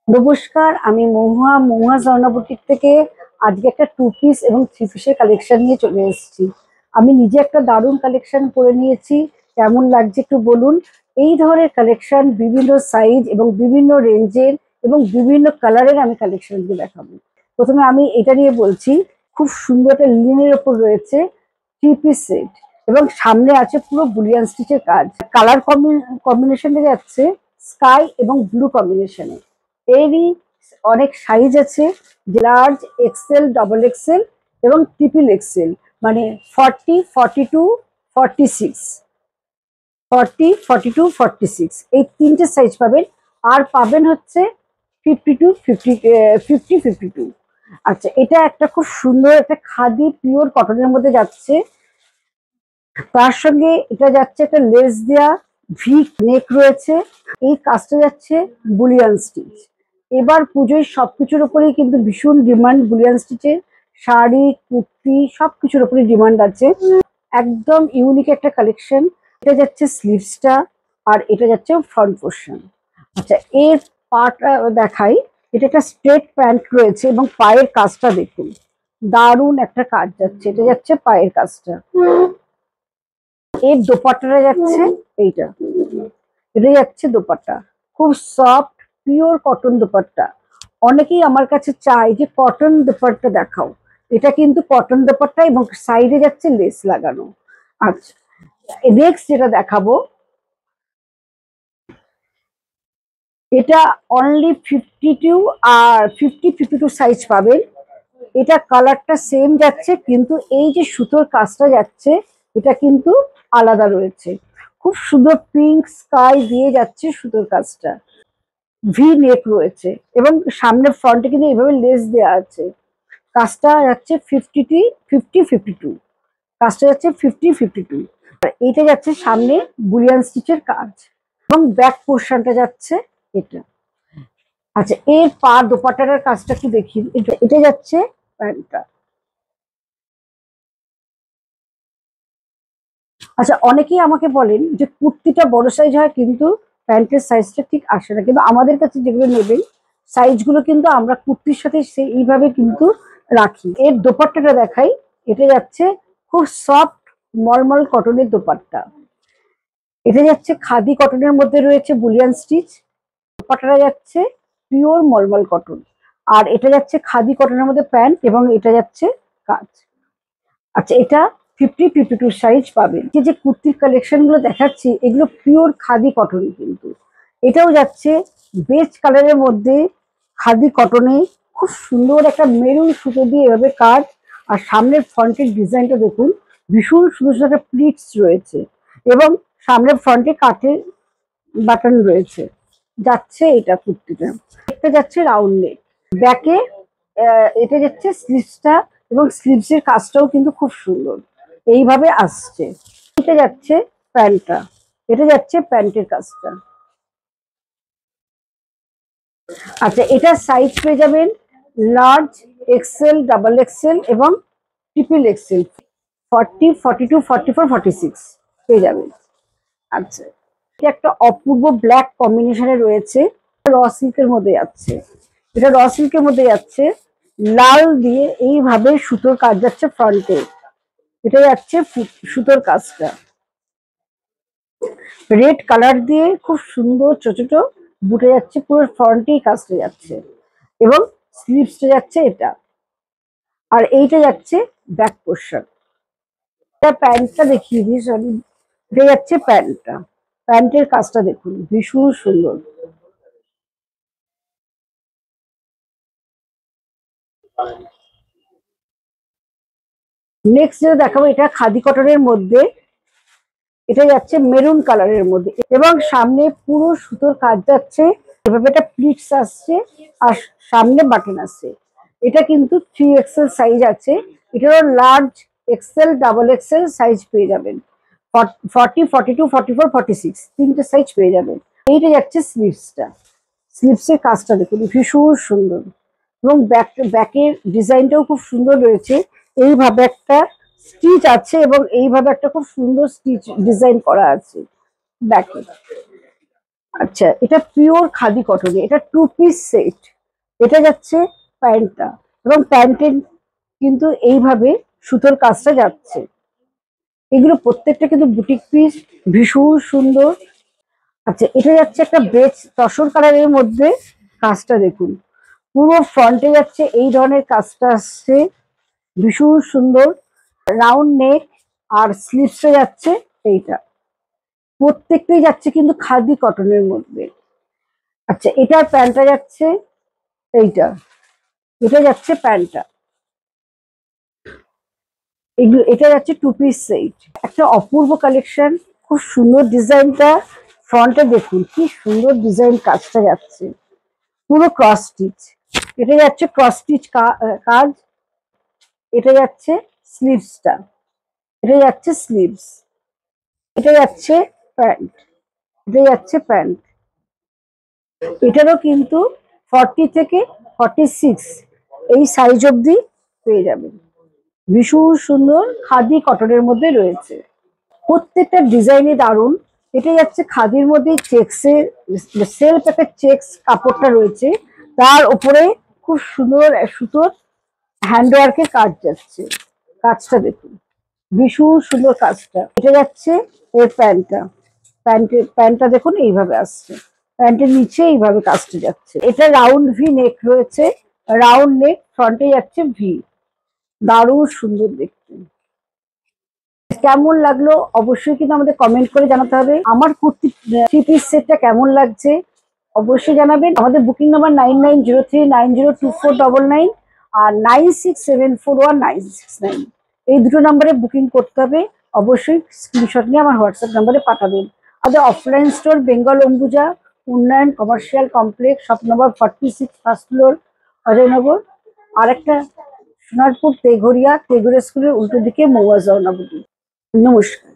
নমস্কার, আমি মহুয়া ঝর্ণা বুটিক থেকে আজকে একটা টু পিস এবং থ্রি পিসের কালেকশন নিয়ে চলে এসেছি। আমি নিজে একটা দারুণ কালেকশন করে নিয়েছি। কেমন লাগছে একটু বলুন। এই ধরনের কালেকশন বিভিন্ন সাইজ এবং বিভিন্ন রেঞ্জের এবং বিভিন্ন কালারের আমি কালেকশনগুলো দেখাবো। প্রথমে আমি এটা নিয়ে বলছি। খুব সুন্দর একটা লিনের ওপর রয়েছে থ্রি পিস সেট এবং সামনে আছে পুরো বুলিয়ান স্টিচের কাজ। কালার কম্বিনেশনে যাচ্ছে স্কাই এবং ব্লু কম্বিনেশনে। এরই অনেক সাইজ আছে, লার্জ, এক্সেল, ডবল এক্সেল এবং ট্রিপল এক্সেল, মানে 40, 42, 46 এই তিনটে সাইজ পাবেন। আর পাবেন হচ্ছে 50 টু 52। আচ্ছা, এটা একটা খুব সুন্দর একটা খাদি পিওর কটনের মধ্যে যাচ্ছে। তার সঙ্গে এটা যাচ্ছে একটা লেস দেয়া ভি নেক রয়েছে। এই কাজটা যাচ্ছে বুলিয়ান স্টিচ। এবার পুজোয় সবকিছুর উপরেই কিন্তু ভীষণ ডিমান্ড বুলিয়ান স্টিচের। শাড়ি, কুর্তি সবকিছুর উপরে ডিমান্ড আছে। একদম ইউনিক একটা কালেকশন। এটা যাচ্ছে স্লিভসটা আর এটা যাচ্ছে ফ্রন্ট পোর্শন। আচ্ছা, এর পাটা দেখাই। এটা একটা স্ট্রেট প্যান্ট রয়েছে এবং পায়ের কাজটা দেখুন, দারুণ একটা কাজ যাচ্ছে। এটা যাচ্ছে পায়ের কাজটা। এর দোপাট্টাটা যাচ্ছে এইটা, এটা যাচ্ছে দোপাট্টা। খুব সফট পিওর কটন দোপাট্টা। অনেকেই আমার কাছে চায় যে কটন দোপাট্টা দেখাও। এটা কিন্তু কটন দোপাট্টা এবং সাইডে যাচ্ছে লেস লাগানো। আচ্ছা, নেক্সট যেটা দেখাবো, এটা অনলি 52 আর 50, 52 সাইজ পাবেন। এটা কালারটা সেম যাচ্ছে, কিন্তু এই যে সুতোর কাজটা যাচ্ছে এটা কিন্তু আলাদা রয়েছে। খুব সুন্দর পিঙ্ক স্কাই দিয়ে যাচ্ছে সুতোর কাজটা। ভি নেক রয়েছে এবং সামনে ফ্রন্টে কিন্তু এইভাবে লেস দেওয়া আছে। কাজটা যাচ্ছে 50, 52। কাজটা যাচ্ছে 50, 52। আর এটা যাচ্ছে সামনে বুলিয়ান স্টিচের কাজ এবং ব্যাক পোর্শনটা যাচ্ছে এটা। আচ্ছা, এর পা দোপাট্টাটার কাজটা কি দেখি। এটা যাচ্ছে প্যান্টটা। আচ্ছা, অনেকেই আমাকে বলেন যে কুর্তিটা বড় সাইজ হয় কিন্তু প্যান্টের সাইজটা ঠিক আসে না, কিন্তু আমাদের কাছে যেগুলো নেবেন সাইজগুলো কিন্তু আমরা কুর্তির সাথে এইভাবে কিন্তু রাখি। এর দোপাট্টাটা দেখাই। এটা যাচ্ছে খুব সফট মলমল কটনের দোপাট্টা। এটা যাচ্ছে খাদি কটনের মধ্যে রয়েছে বুলিয়ান স্টিচ। দোপাট্টাটা যাচ্ছে পিওর মলমল কটন। আর এটা যাচ্ছে খাদি কটনের মধ্যে প্যান্ট এবং এটা যাচ্ছে কাজ। আচ্ছা, এটা 50, 52 সাইজ পাবেন। যে কুর্তির কালেকশন গুলো দেখাচ্ছি এগুলো পিওর খাদি কটন কিন্তু। এটাও যাচ্ছে বেজ কালারের মধ্যে খাদি কটনে। খুব সুন্দর একটা মেরুন সুতো দিয়ে এভাবে কাজ। আর সামনের ফ্রন্টের ডিজাইনটা দেখুন, ভীষণ সুন্দর সুন্দর একটা প্লিটস রয়েছে এবং সামনের ফ্রন্টে কাঠের বাটন রয়েছে। যাচ্ছে এটা কুর্তিটা। একটা যাচ্ছে রাউন্ড নেক। ব্যাকে এটা যাচ্ছে স্লিভসটা এবং স্লিভসের কাজটাও কিন্তু খুব সুন্দর এইভাবে আসছে। এটা যাচ্ছে প্যান্টটা। এটা যাচ্ছে প্যান্টের কাজটা। আচ্ছা, এটা সাইজ পেয়ে যাবেন লার্জ, এক্সেল, ডাবল এক্সেল এবং ট্রিপল এক্সেল। 40, 42, 44, 46 পেয়ে যাবেন। আচ্ছা, এটা একটা অপূর্ব ব্ল্যাক কম্বিনেশনে রয়েছে। র সিল্কের মধ্যে যাচ্ছে। এটা র সিল্কের মধ্যে যাচ্ছে, লাল দিয়ে এইভাবে সুতোর কাজ যাচ্ছে ফ্রন্টে। এটা যাচ্ছে সুতোর কাজটা রেড কালার দিয়ে খুব সুন্দর ছোট ছোট বুটে যাচ্ছে, পুরো ফ্রন্টেই কাজটা যাচ্ছে এবং স্লিভসটা যাচ্ছে এটা। আর এইটা যাচ্ছে ব্যাক পোর্শন। এটা প্যান্টটা দেখিয়ে দিই, সরি। এটা যাচ্ছে প্যান্টটা। প্যান্টের কাজটা দেখুন, ভীষণ সুন্দর। নেক্সট যেটা দেখাবো, এটা খাদি কটনের মধ্যে। এটা যাচ্ছে মেরুন কালারের মধ্যে এবং সামনে পুরো সুতোর কাজ যাচ্ছে। এভাবে একটা প্লিটস আসছে আর সামনে বাটন আসছে। এটা কিন্তু 3 এক্সেল সাইজ আছে। এটারও large, XL, double XL size পেয়ে যাবেন। 40, 42, 44, 46 তিনটে সাইজ পেয়ে যাবেন। এইটা যাচ্ছে স্লিভসটা। স্লিভসের কাজটা দেখুন, ভীষণ সুন্দর এবং ব্যাকের ডিজাইনটাও খুব সুন্দর রয়েছে। এইভাবে একটা স্টিচ আছে এবং এইভাবে একটা খুব সুন্দর স্টিচ ডিজাইন করা আছে ব্যাকে। আচ্ছা, এটা পিওর খাদি কটনে, এটা 2 পিস সেট। এটা যাচ্ছে প্যান্টটা, এবং প্যান্টের কিন্তু এইভাবে সুতোর কাজটা যাচ্ছে। এগুলো প্রত্যেকটা কিন্তু বুটিক পিস, ভীষণ সুন্দর। আচ্ছা, এটা যাচ্ছে একটা বেজ তসর কালারের মধ্যে, কাজটা দেখুন। পুরো ফ্রন্টে যাচ্ছে এই ধরনের কাজটা আসছে, ভীষণ সুন্দর। রাউন্ড নেক, আর স্লিভসে যাচ্ছে এইটা। প্রত্যেকটাই যাচ্ছে কিন্তু খাদি কটনের মধ্যে। আচ্ছা, এটার প্যান্টটা যাচ্ছে এইটা, এটা যাচ্ছে প্যান্টটা। এগুলো, এটা যাচ্ছে 2 পিস সেট। একটা অপূর্ব কালেকশন, খুব সুন্দর ডিজাইনটা। ফ্রন্টে দেখুন কি সুন্দর ডিজাইন কাজটা যাচ্ছে, পুরো ক্রস স্টিচ। এটা যাচ্ছে ক্রস স্টিচ কাজ। এটা যাচ্ছে স্লিভসটা, এটা যাচ্ছে স্লিভস। এটা যাচ্ছে প্যান্ট, এটা যাচ্ছে প্যান্ট। এটারও কিন্তু 40 থেকে 46 এই সাইজ অবধি পেয়ে যাবেন। ভীষণ সুন্দর খাদি কটনের মধ্যে রয়েছে, প্রত্যেকটা ডিজাইনই দারুণ। এটা যাচ্ছে খাদির মধ্যে চেক্সের, সেলফ একটা চেক্স কাপড়টা রয়েছে, তার উপরে খুব সুন্দর সুতোর হ্যান্ডওয়ার্কের কাজ যাচ্ছে। কাজটা দেখুন, ভীষণ সুন্দর কাজটা। এটা যাচ্ছে এর প্যান্টটা, প্যান্টটা দেখুন এইভাবে আসছে, প্যান্টের নিচে এইভাবে কাজটা যাচ্ছে। এটা রাউন্ড ভি নেক রয়েছে, রাউন্ড নেক, ফ্রন্টে যাচ্ছে ভি। দারুণ সুন্দর দেখতে। কেমন লাগলো অবশ্যই কিন্তু আমাদের কমেন্ট করে জানাতে হবে। আমার কুর্তি 3 পিস সেটটা কেমন লাগছে অবশ্যই জানাবেন। আমাদের বুকিং নাম্বার 9903902499 আর 96741969, এই দুটো নাম্বারে বুকিং করতে হবে। অবশ্যই স্ক্রিনশট নিয়ে আমার হোয়াটসঅ্যাপ নাম্বারে পাঠাবেন। আমাদের offline store Bengal Ambuja, Unnayan commercial complex, shop number 46, first floor, Ajaynagar. আর একটা সোনারপুর তেঘরিয়া স্কুলের উল্টো দিকে মৌয়া জাওনা বুটি। নমস্কার।